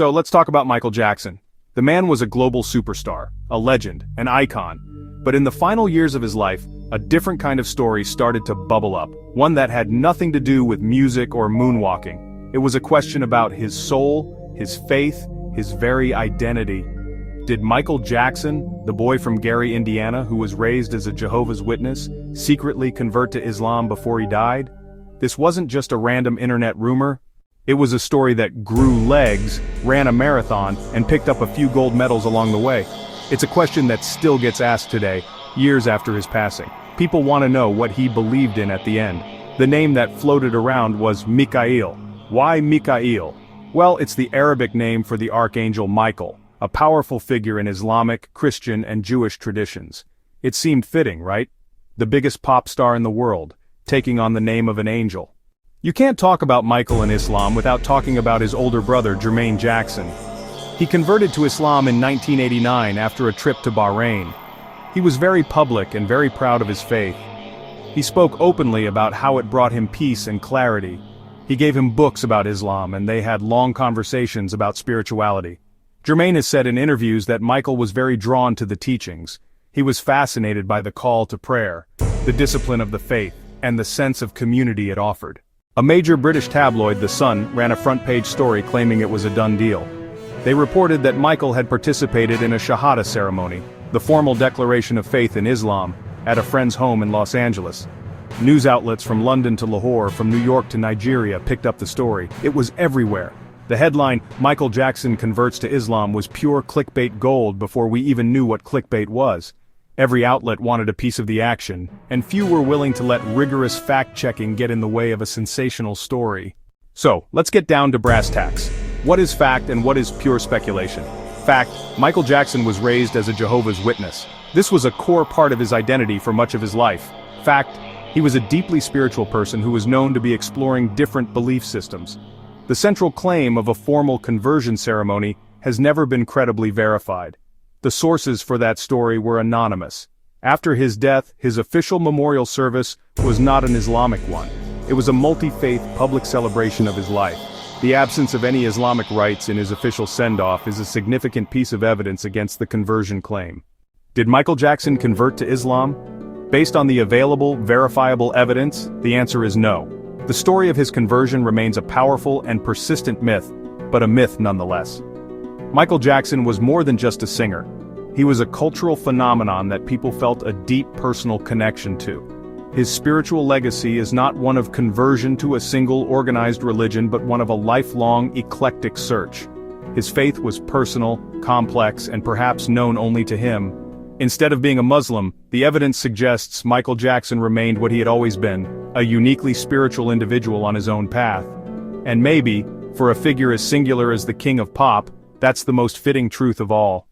So let's talk about Michael Jackson. The man was a global superstar, a legend, an icon. But in the final years of his life, a different kind of story started to bubble up, one that had nothing to do with music or moonwalking. It was a question about his soul, his faith, his very identity. Did Michael Jackson, the boy from Gary, Indiana, who was raised as a Jehovah's Witness, secretly convert to Islam before he died? This wasn't just a random internet rumor. It was a story that grew legs, ran a marathon, and picked up a few gold medals along the way. It's a question that still gets asked today, years after his passing. People want to know what he believed in at the end. The name that floated around was Michael. Why Michael? Well, it's the Arabic name for the archangel Michael, a powerful figure in Islamic, Christian, and Jewish traditions. It seemed fitting, right? The biggest pop star in the world, taking on the name of an angel. You can't talk about Michael and Islam without talking about his older brother, Jackson. He converted to Islam in 1989 after a trip to Bahrain. He was very public and very proud of his faith. He spoke openly about how it brought him peace and clarity. He gave him books about Islam, and they had long conversations about spirituality. Jermaine has said in interviews that Michael was very drawn to the teachings. He was fascinated by the call to prayer, the discipline of the faith, and the sense of community it offered. A major British tabloid, The Sun, ran a front-page story claiming it was a done deal. They reported that Michael had participated in a Shahada ceremony, the formal declaration of faith in Islam, at a friend's home in Los Angeles. News outlets from London to Lahore, from New York to Nigeria picked up the story. It was everywhere. The headline, "Michael Jackson converts to Islam," was pure clickbait gold before we even knew what clickbait was. Every outlet wanted a piece of the action, and few were willing to let rigorous fact-checking get in the way of a sensational story. So, let's get down to brass tacks. What is fact and what is pure speculation? Fact, Michael Jackson was raised as a Jehovah's Witness. This was a core part of his identity for much of his life. Fact, he was a deeply spiritual person who was known to be exploring different belief systems. The central claim of a formal conversion ceremony has never been credibly verified. The sources for that story were anonymous. After his death, his official memorial service was not an Islamic one. It was a multi-faith public celebration of his life. The absence of any Islamic rites in his official send-off is a significant piece of evidence against the conversion claim. Did Michael Jackson convert to Islam? Based on the available, verifiable evidence, the answer is no. The story of his conversion remains a powerful and persistent myth, but a myth nonetheless. Michael Jackson was more than just a singer. He was a cultural phenomenon that people felt a deep personal connection to. His spiritual legacy is not one of conversion to a single organized religion, but one of a lifelong, eclectic search. His faith was personal, complex, and perhaps known only to him. Instead of being a Muslim, the evidence suggests Michael Jackson remained what he had always been, a uniquely spiritual individual on his own path. And maybe, for a figure as singular as the King of Pop, that's the most fitting truth of all.